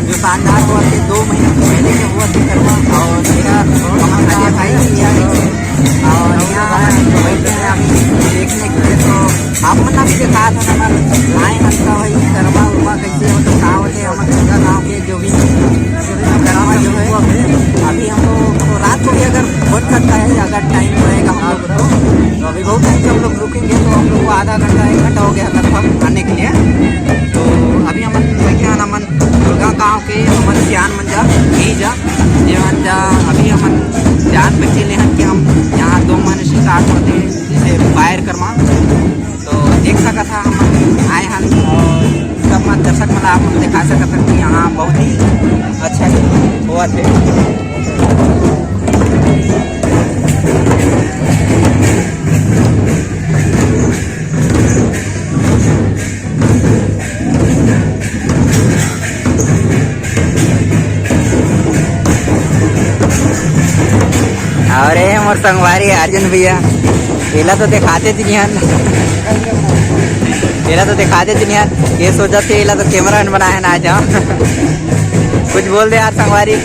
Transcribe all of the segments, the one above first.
जो शानदार हुआ थे 2 महीने पहले के हुआ थे करवा। और मेरा हमारे भाई किया है और यहाँ बैठे हैं अभी देखने के लिए। तो आप मतलब मुझे कहा था नंबर आए हल्का भाई करवा उर्वा कैसे मतलब कहा होते हमारे गाँव के जो भी करवा जो है अभी हम लोग तो रात को भी अगर बन सकता है अगर टाइम रहेगा हम लोग तो अभी बहुत टाइम से हम लोग रुकेंगे। तो हम लोग को आधा घंटा 1 घंटा हो गया लगभग आने के लिए। तो अभी हम बैठे हैं नमन दुर्गा गाँव के हमन जान मंजा ही जा जा अभी हम जान बचे ले हैं कि हम यहाँ 2 महीने से स्टार्ट होते जैसे बाहर करमा। तो देख सका था हम आए हैं और सब दर्शक मतलब आप दिखा सकते हैं कि यहाँ बहुत ही अच्छा हुआ थे। अरे मोर संगवारी अर्जुन भैया पहला तो दिखाते थे नहीं पहला तो दिखाते थे नहीं ये सोचा थे पहला तो कैमरा बनाया ना जाओ कुछ बोल दे यार संगवारी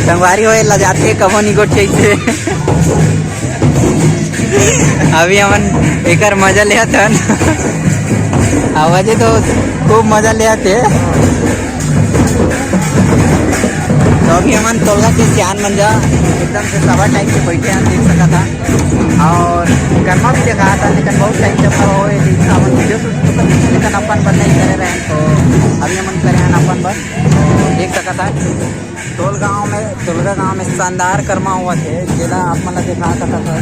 संगवारी हो लजाते कहो नहीं को चाहिए। अभी हमन एक मजा ले आते आवाज तो खूब मजा ले आते। तो अभी हमन तोलगा के ध्यान मन जा एकदम से सवा टाइम से बैठे हैं देख सका था और कर्मा भी देखा था लेकिन बहुत टाइम से हो हमन वीडियो शूट लेकिन अपन बंद नहीं करे रहे। तो अभी हमन करे हैं अपन बंद तो देख सका था तोलगा गाँव में शानदार कर्मा हुआ थे जिला आप मतलब दिखा सका था।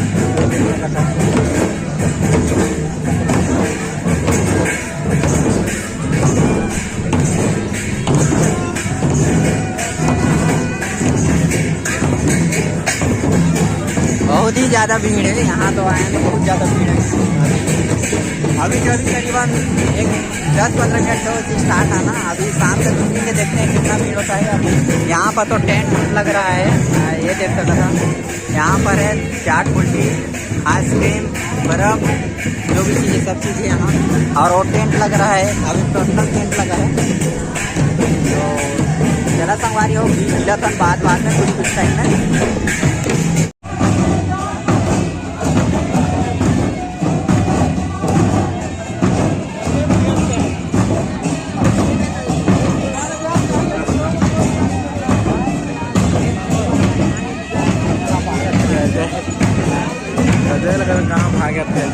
बहुत ही ज़्यादा भीड़ है यहाँ तो आए तो बहुत ज़्यादा भीड़ है। अभी करीबन 10-15 मिनट तो स्टार्ट आना अभी शाम तक घूमेंगे देखते हैं कितना भीड़ होता है। अभी यहाँ पर तो टेंट लग रहा है ये देख सकता था यहाँ पर है चाट कुल्फी आइसक्रीम बर्फ जो भी चीज़ें सब चीज़ें यहाँ और वो टेंट लग रहा है अभी पर्सनल टेंट लगा है। तो जरा संगवारी हो मिला था बाद में कुछ टाइम में। कहाँ भागे थे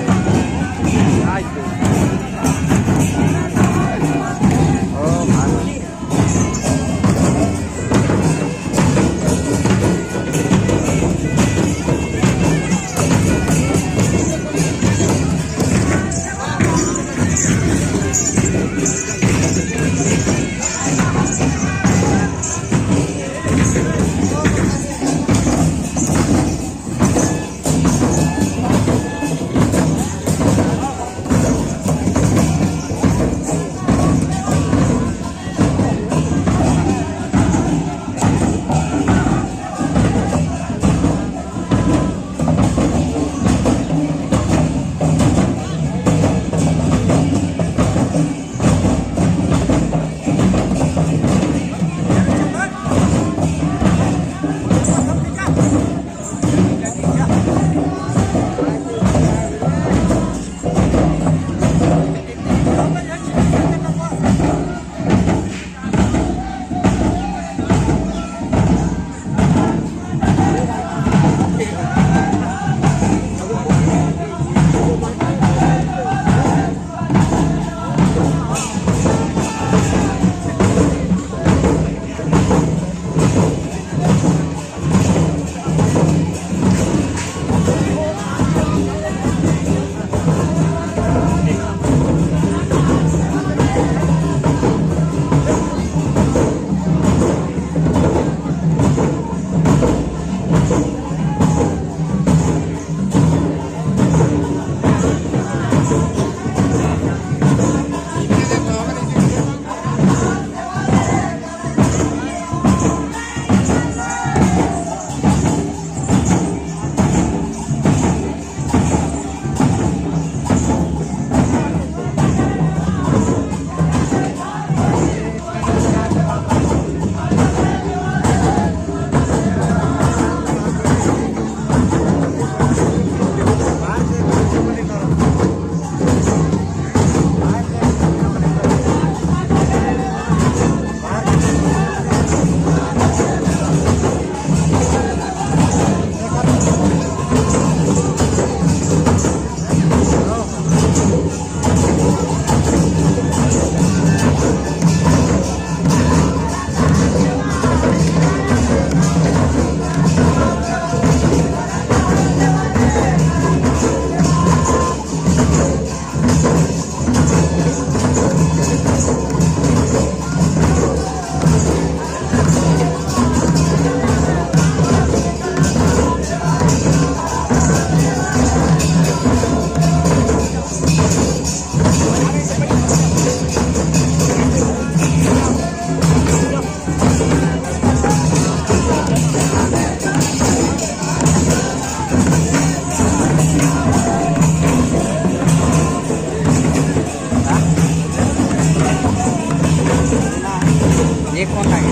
ये कौन है?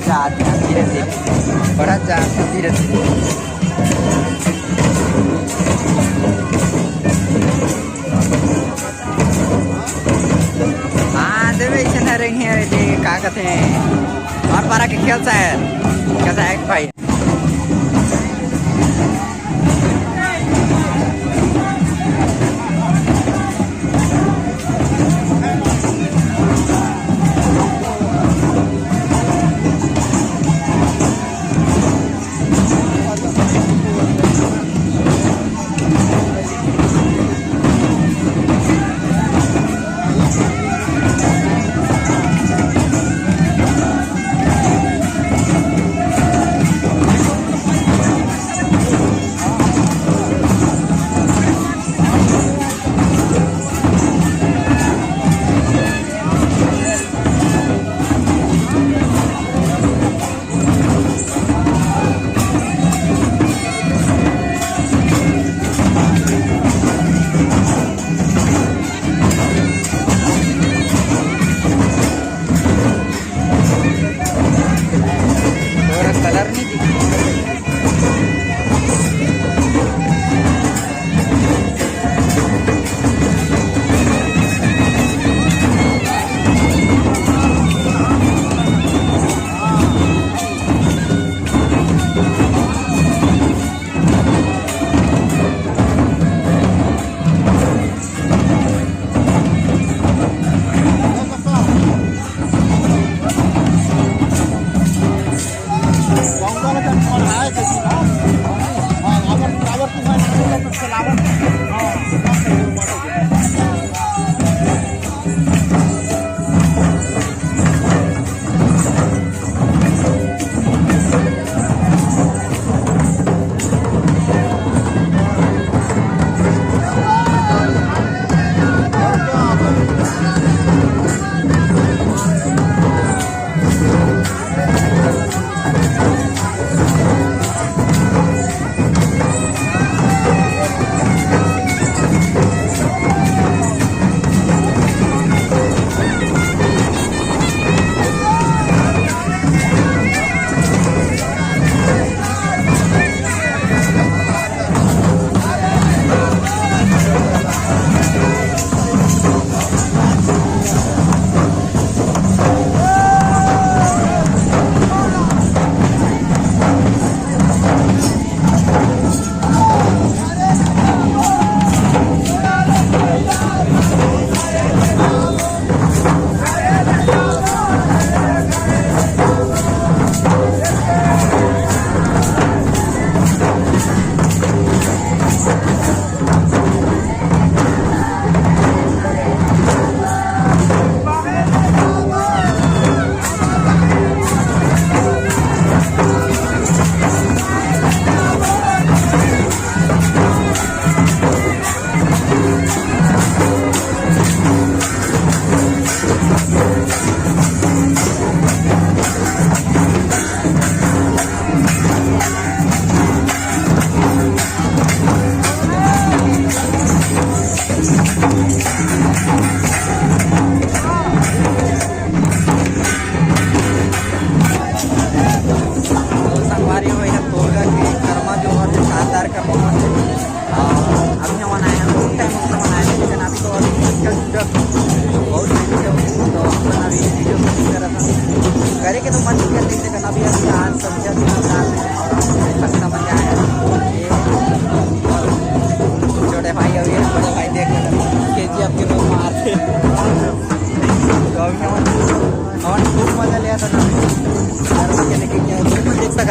धीरे धीरे बढ़ा जा धीरे धीरे हाँ देवे इसे रही है ये क्या कहते हैं और बारह के खेल सा है कैसा है भाई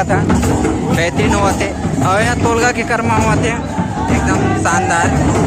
देखा था, बेहतरीन हुआ थे। और यहाँ तोलगा के कर्मा हुआ थे एकदम शानदार।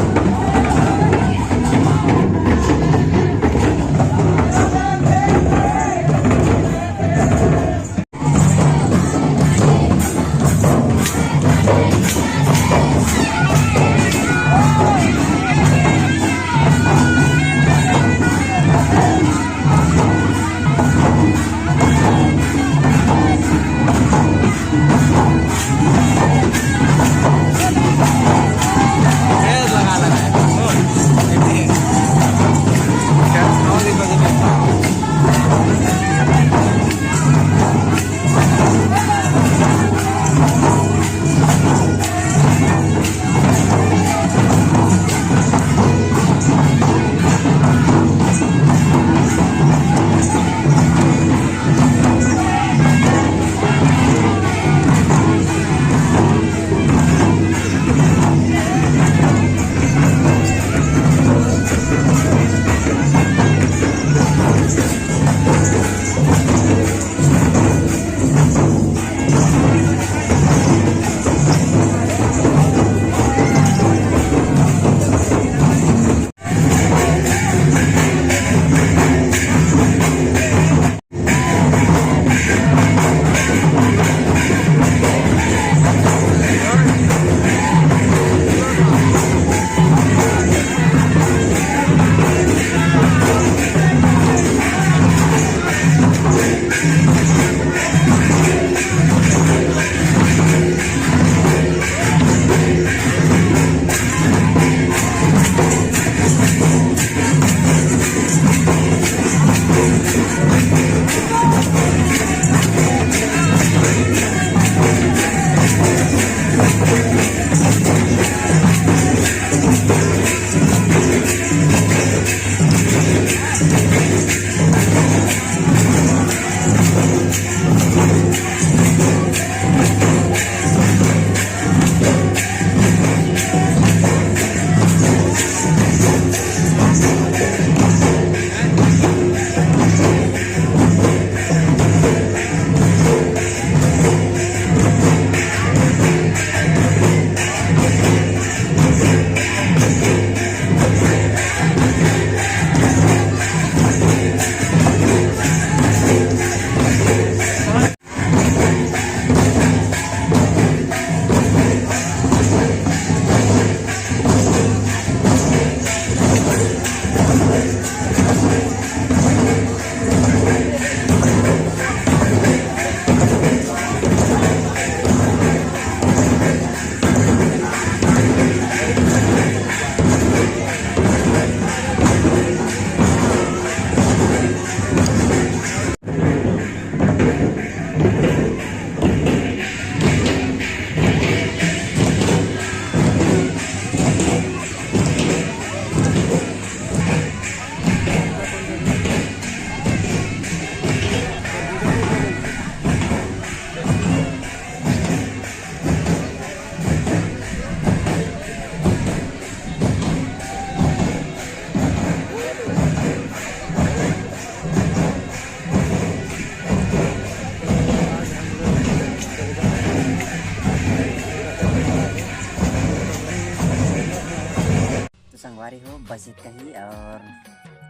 संगवारी हो बस इतना ही। और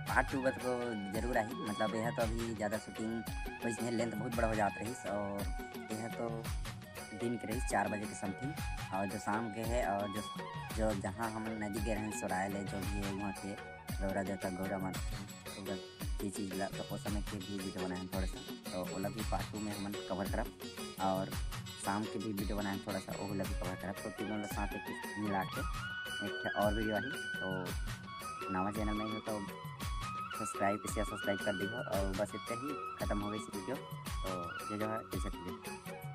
पार्ट 2 तो जरूर आई, मतलब यह तो अभी ज़्यादा शूटिंग वैसे लेंथ बहुत बड़ा हो जाता रही। और यह तो दिन के रही 4 बजे के समथिंग, और जो शाम के है और जो जहाँ हम नदी के रहन सोरायल है जो भी है वहाँ के गौरा देवता गौरा माता ये चीज़ ला तो उस समय के भी वीडियो बनाए थोड़ा सा, तो वो भी पार्ट 2 में हम कवर करब। और शाम के भी वीडियो बनाए थोड़ा सा वो भी कवर करब। तो तीनों साथ एक मिला के एक और वीडियो आई। तो नवा चैनल में हो तो सब्सक्राइब कर दी हो। और बस इतना ही, ख़त्म हो गई इस वीडियो। तो जो है जैसे